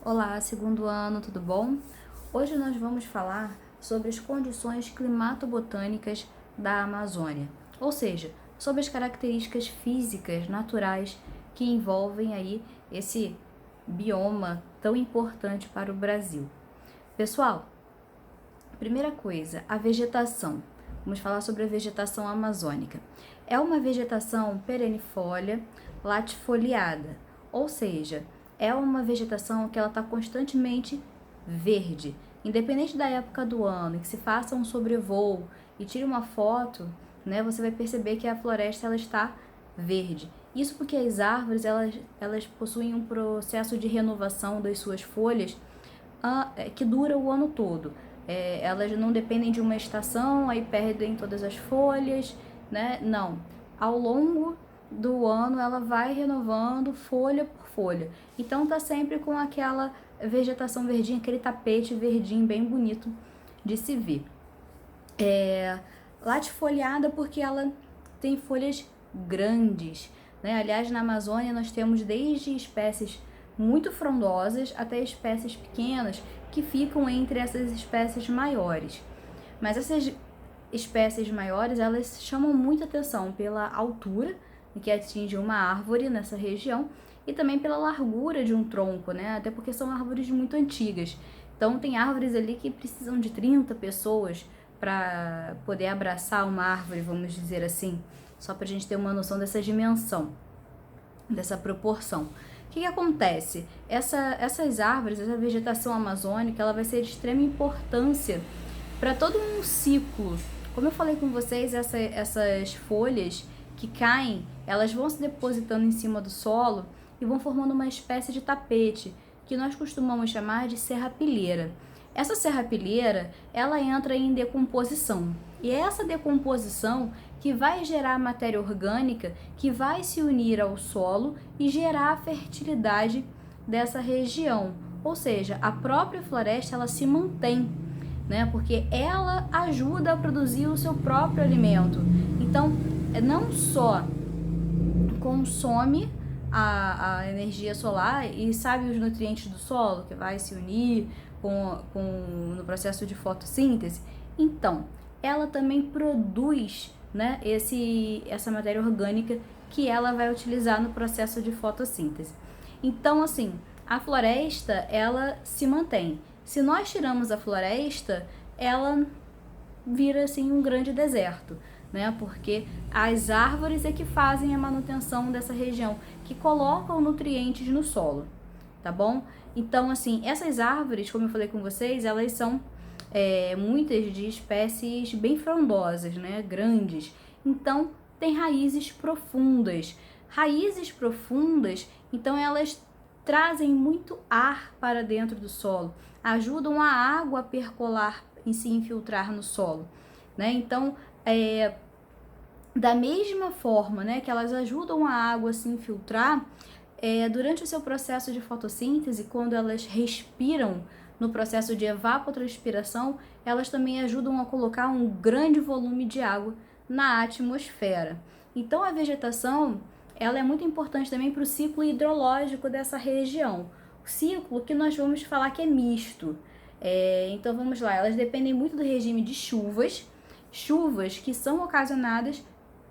Olá, segundo ano, tudo bom? Hoje nós vamos falar sobre as condições climatobotânicas da Amazônia, ou seja, sobre as características físicas naturais que envolvem aí esse bioma tão importante para o Brasil. Pessoal, primeira coisa, a vegetação. Vamos falar sobre a vegetação amazônica. É uma vegetação perennifólia, latifoliada, ou seja, é uma vegetação que ela está constantemente verde. Independente da época do ano, que se faça um sobrevoo e tire uma foto, né, você vai perceber que a floresta ela está verde. Isso porque as árvores elas possuem um processo de renovação das suas folhas que dura o ano todo. Elas não dependem de uma estação, aí perdem todas as folhas, né? Não. Ao longo do ano ela vai renovando folha por folha. Então tá sempre com aquela vegetação verdinha, aquele tapete verdinho bem bonito de se ver. Latifoliada porque ela tem folhas grandes, né? Aliás, na Amazônia nós temos desde espécies muito frondosas até espécies pequenas que ficam entre essas espécies maiores. Mas essas espécies maiores, elas chamam muita atenção pela altura que atinge uma árvore nessa região e também pela largura de um tronco, né? Até porque são árvores muito antigas. Então tem árvores ali que precisam de 30 pessoas para poder abraçar uma árvore, vamos dizer assim, só para a gente ter uma noção dessa dimensão, dessa proporção. O que acontece? Essas árvores, essa vegetação amazônica, ela vai ser de extrema importância para todo um ciclo. Como eu falei com vocês, essas folhas que caem, elas vão se depositando em cima do solo e vão formando uma espécie de tapete, que nós costumamos chamar de serrapilheira. Essa serrapilheira, ela entra em decomposição. E é essa decomposição que vai gerar matéria orgânica que vai se unir ao solo e gerar a fertilidade dessa região. Ou seja, a própria floresta ela se mantém, né? Porque ela ajuda a produzir o seu próprio alimento. Então, não só consome a energia solar e sabe os nutrientes do solo que vai se unir no processo de fotossíntese. Então, ela também produz, né, essa matéria orgânica que ela vai utilizar no processo de fotossíntese. Então, assim, a floresta, ela se mantém. Se nós tiramos a floresta, ela vira, assim, um grande deserto, né? Porque as árvores é que fazem a manutenção dessa região, que colocam nutrientes no solo, tá bom? Então, assim, essas árvores, como eu falei com vocês, elas são muitas de espécies bem frondosas, né? Grandes. Então, tem raízes profundas. Raízes profundas, então elas trazem muito ar para dentro do solo, ajudam a água a percolar e se infiltrar no solo, né? Então, da mesma forma, né, que elas ajudam a água a se infiltrar, durante o seu processo de fotossíntese, quando elas respiram no processo de evapotranspiração, elas também ajudam a colocar um grande volume de água na atmosfera. Então a vegetação, ela é muito importante também para o ciclo hidrológico dessa região. O ciclo que nós vamos falar que é misto. Então vamos lá, elas dependem muito do regime de chuvas que são ocasionadas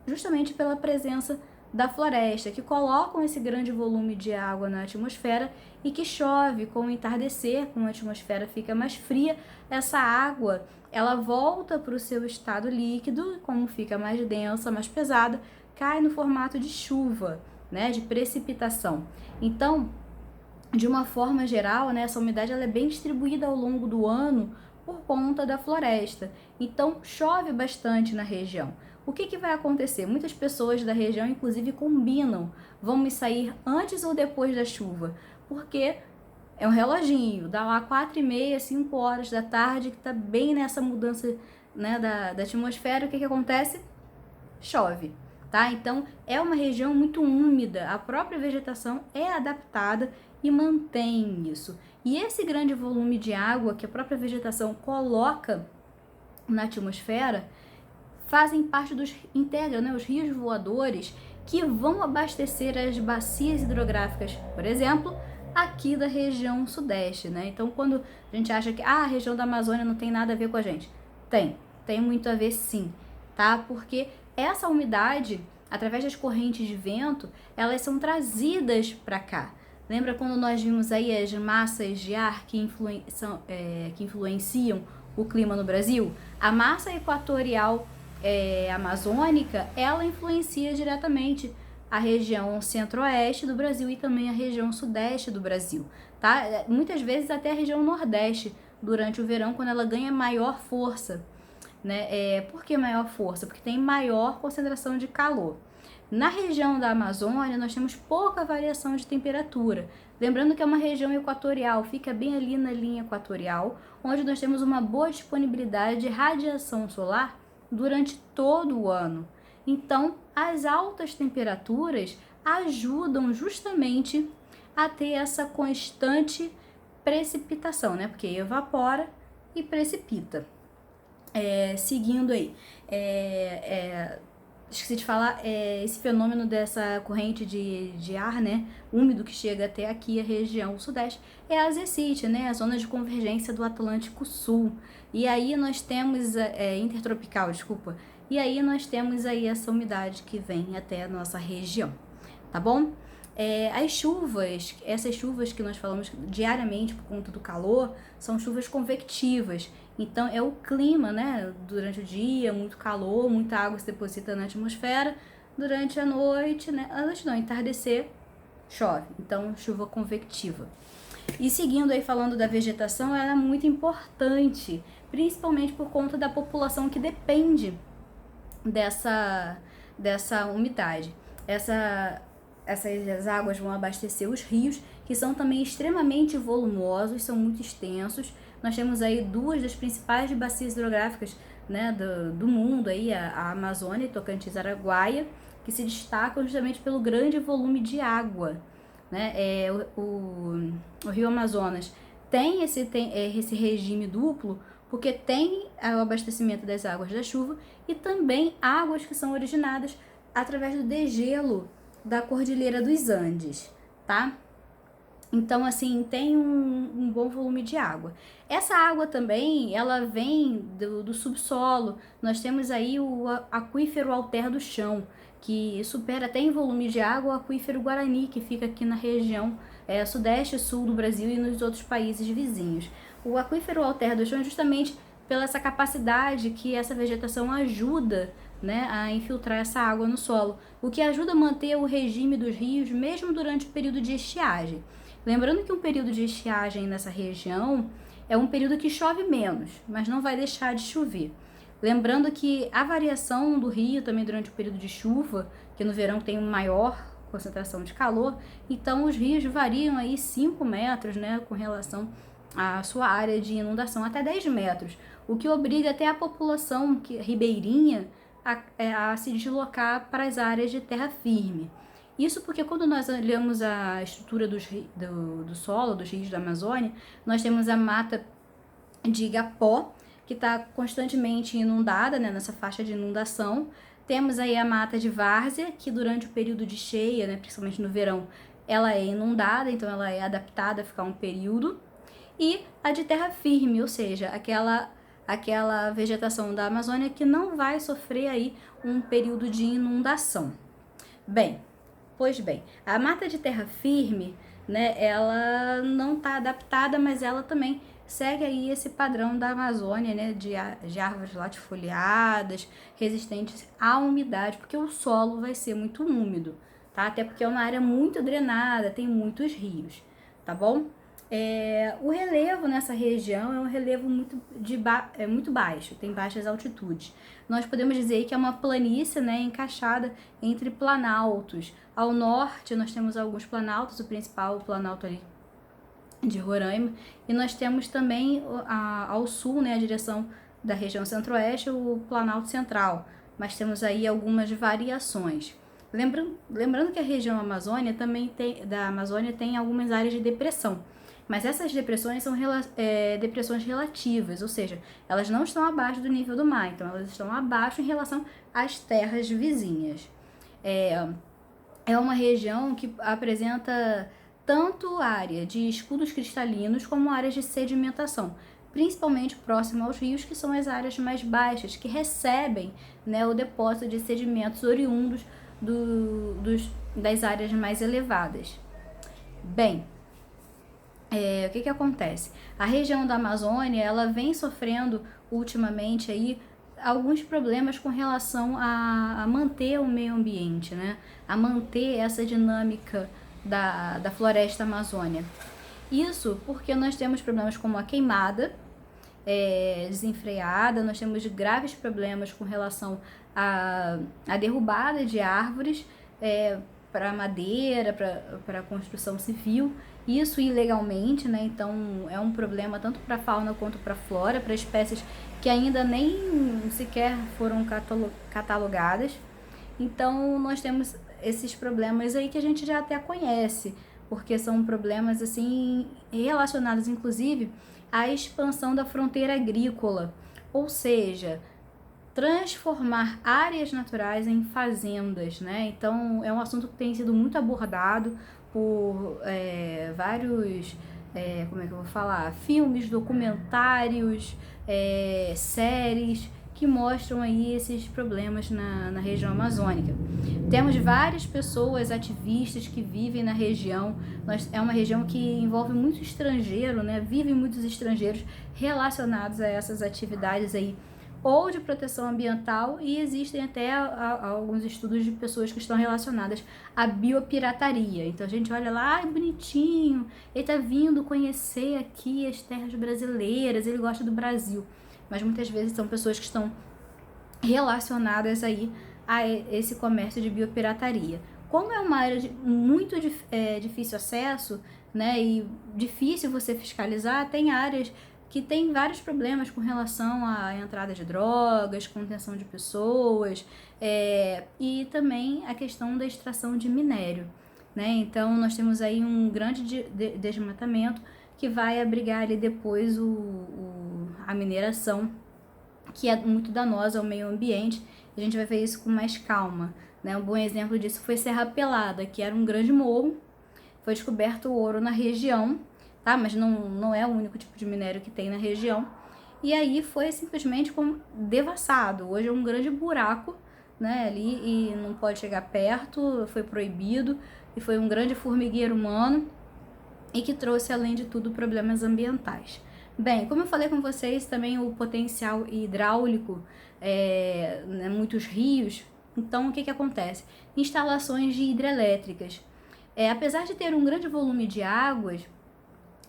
justamente pela presença da floresta, que colocam esse grande volume de água na atmosfera e que chove com o entardecer, quando a atmosfera fica mais fria, essa água ela volta para o seu estado líquido, como fica mais densa, mais pesada, cai no formato de chuva, né, de precipitação. Então, de uma forma geral, né, essa umidade ela é bem distribuída ao longo do ano por conta da floresta. Então, chove bastante na região. O que vai acontecer? Muitas pessoas da região, inclusive, combinam, vamos sair antes ou depois da chuva, porque é um reloginho, dá lá 4h30, 5 horas da tarde, que está bem nessa mudança, né, da atmosfera. O que acontece? Chove, tá? Então, é uma região muito úmida, a própria vegetação é adaptada e mantém isso. E esse grande volume de água que a própria vegetação coloca na atmosfera integram, né, os rios voadores que vão abastecer as bacias hidrográficas, por exemplo, aqui da região sudeste, né? Então, quando a gente acha que a região da Amazônia não tem nada a ver com a gente, tem muito a ver sim, tá? Porque essa umidade, através das correntes de vento, elas são trazidas para cá. Lembra quando nós vimos aí as massas de ar que influenciam o clima no Brasil? A massa equatorial amazônica, ela influencia diretamente a região centro-oeste do Brasil e também a região sudeste do Brasil, tá? Muitas vezes até a região nordeste durante o verão, quando ela ganha maior força, né? Por que maior força? Porque tem maior concentração de calor. Na região da Amazônia, nós temos pouca variação de temperatura. Lembrando que é uma região equatorial, fica bem ali na linha equatorial, onde nós temos uma boa disponibilidade de radiação solar durante todo o ano. Então, as altas temperaturas ajudam justamente a ter essa constante precipitação, né? Porque evapora e precipita. Seguindo aí, esqueci de falar, esse fenômeno dessa corrente de ar, né, úmido que chega até aqui a região sudeste, é a zecite, né, a zona de convergência do Atlântico Sul. E aí nós temos, intertropical, desculpa, e aí nós temos aí essa umidade que vem até a nossa região, tá bom? As chuvas, essas chuvas que nós falamos diariamente por conta do calor, são chuvas convectivas. Então é o clima, né? Durante o dia, muito calor, muita água se deposita na atmosfera. Durante a noite, né? A noite não, entardecer, chove. Então, chuva convectiva. E seguindo aí falando da vegetação, ela é muito importante, principalmente por conta da população que depende dessa umidade. Essas águas vão abastecer os rios, que são também extremamente volumosos, são muito extensos. Nós temos aí duas das principais bacias hidrográficas, né, do mundo, aí, a Amazônia e Tocantins-Araguaia, que se destacam justamente pelo grande volume de água, né? O Rio Amazonas tem esse regime duplo, porque tem o abastecimento das águas da chuva e também águas que são originadas através do degelo da Cordilheira dos Andes, tá? Então, assim, tem um bom volume de água. Essa água também, ela vem do subsolo. Nós temos aí o aquífero Alter do Chão, que supera até em volume de água o aquífero Guarani, que fica aqui na região sudeste e sul do Brasil e nos outros países vizinhos. O aquífero Alter do Chão é justamente pela essa capacidade que essa vegetação ajuda, né, a infiltrar essa água no solo, o que ajuda a manter o regime dos rios mesmo durante o período de estiagem. Lembrando que um período de estiagem nessa região é um período que chove menos, mas não vai deixar de chover. Lembrando que a variação do rio também durante o período de chuva, que no verão tem uma maior concentração de calor, então os rios variam aí 5 metros, né, com relação à sua área de inundação, até 10 metros, o que obriga até a população ribeirinha a se deslocar para as áreas de terra firme. Isso porque quando nós olhamos a estrutura do solo, dos rios da Amazônia, nós temos a mata de igapó, que está constantemente inundada, né, nessa faixa de inundação. Temos aí a mata de várzea, que durante o período de cheia, né, principalmente no verão, ela é inundada, então ela é adaptada a ficar um período. E a de terra firme, ou seja, aquela vegetação da Amazônia que não vai sofrer aí um período de inundação. Pois bem, a mata de terra firme, né, ela não está adaptada, mas ela também segue aí esse padrão da Amazônia, né, de árvores latifoliadas, resistentes à umidade, porque o solo vai ser muito úmido, tá? Até porque é uma área muito drenada, tem muitos rios, tá bom? O relevo nessa região é um relevo muito baixo, tem baixas altitudes. Nós podemos dizer que é uma planície, né, encaixada entre planaltos. Ao norte nós temos alguns planaltos, o principal, o planalto ali de Roraima, e nós temos também ao sul, né, a direção da região centro-oeste, o planalto central, mas temos aí algumas variações. Lembrando que a região da Amazônia tem algumas áreas de depressão, mas essas depressões são depressões relativas, ou seja, elas não estão abaixo do nível do mar, então elas estão abaixo em relação às terras vizinhas. É uma região que apresenta tanto área de escudos cristalinos como áreas de sedimentação, principalmente próximo aos rios, que são as áreas mais baixas, que recebem, né, o depósito de sedimentos oriundos das áreas mais elevadas. Bem, o que acontece? A região da Amazônia, ela vem sofrendo ultimamente aí alguns problemas com relação a manter o meio ambiente, né? A manter essa dinâmica da floresta amazônica. Isso porque nós temos problemas como a queimada desenfreada, nós temos graves problemas com relação à derrubada de árvores para madeira, para construção civil, isso ilegalmente, né? Então é um problema tanto para a fauna quanto para a flora, para espécies que ainda nem sequer foram catalogadas. Então nós temos esses problemas aí que a gente já até conhece, porque são problemas assim relacionados inclusive à expansão da fronteira agrícola, ou seja, transformar áreas naturais em fazendas, né? Então é um assunto que tem sido muito abordado por vários, como é que eu vou falar, filmes, documentários, séries que mostram aí esses problemas na região amazônica. Temos várias pessoas ativistas que vivem na região. É uma região que envolve muito estrangeiro, né? Vivem muitos estrangeiros relacionados a essas atividades aí, ou de proteção ambiental, e existem até alguns estudos de pessoas que estão relacionadas à biopirataria. Então a gente olha lá, ai, bonitinho, ele tá vindo conhecer aqui as terras brasileiras, ele gosta do Brasil. Mas muitas vezes são pessoas que estão relacionadas aí a esse comércio de biopirataria. Como é uma área de muito difícil acesso, né, e difícil você fiscalizar, tem áreas que tem vários problemas com relação à entrada de drogas, contenção de pessoas, e também a questão da extração de minério, né? Então nós temos aí um grande desmatamento que vai abrigar ali depois a mineração, que é muito danosa ao meio ambiente. A gente vai ver isso com mais calma, né? Um bom exemplo disso foi Serra Pelada, que era um grande morro, foi descoberto ouro na região, tá? Mas não é o único tipo de minério que tem na região. E aí foi simplesmente devassado. Hoje é um grande buraco, né, ali, e não pode chegar perto, foi proibido, e foi um grande formigueiro humano e que trouxe, além de tudo, problemas ambientais. Bem, como eu falei com vocês, também o potencial hidráulico, né, muitos rios. Então, o que acontece? Instalações de hidrelétricas. Apesar de ter um grande volume de águas,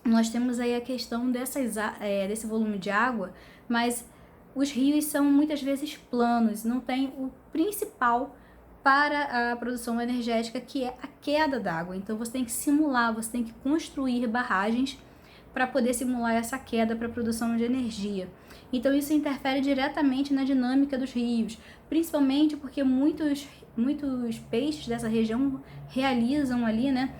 nós temos aí a questão desse volume de água, mas os rios são muitas vezes planos, não tem o principal para a produção energética, que é a queda d'água. Então você tem que simular, você tem que construir barragens para poder simular essa queda para a produção de energia. Então isso interfere diretamente na dinâmica dos rios, principalmente porque muitos peixes dessa região realizam ali, né,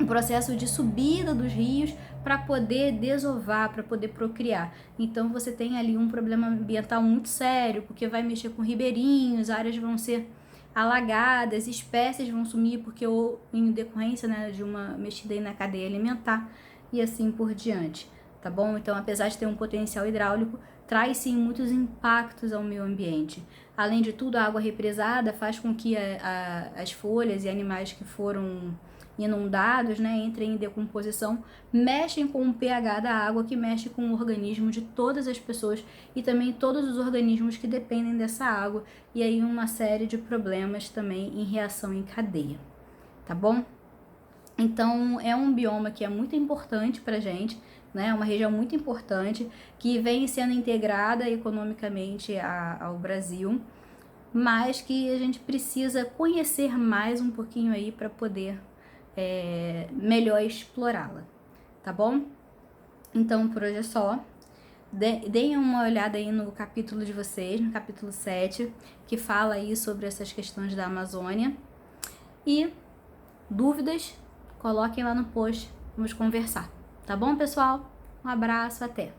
um processo de subida dos rios para poder desovar, para poder procriar. Então você tem ali um problema ambiental muito sério, porque vai mexer com ribeirinhos, áreas vão ser alagadas, espécies vão sumir porque em decorrência, né, de uma mexida aí na cadeia alimentar e assim por diante, tá bom? Então, apesar de ter um potencial hidráulico, traz sim muitos impactos ao meio ambiente. Além de tudo, a água represada faz com que as folhas e animais que foram inundados, né, entrem em decomposição, mexem com o pH da água, que mexe com o organismo de todas as pessoas e também todos os organismos que dependem dessa água, e aí uma série de problemas também em reação em cadeia, tá bom? Então é um bioma que é muito importante pra gente, né, é uma região muito importante, que vem sendo integrada economicamente ao Brasil, mas que a gente precisa conhecer mais um pouquinho aí para poder melhor explorá-la, tá bom? Então por hoje é só. Deem uma olhada aí no capítulo de vocês, no capítulo 7, que fala aí sobre essas questões da Amazônia. E dúvidas, coloquem lá no post, vamos conversar, tá bom, pessoal? Um abraço, até!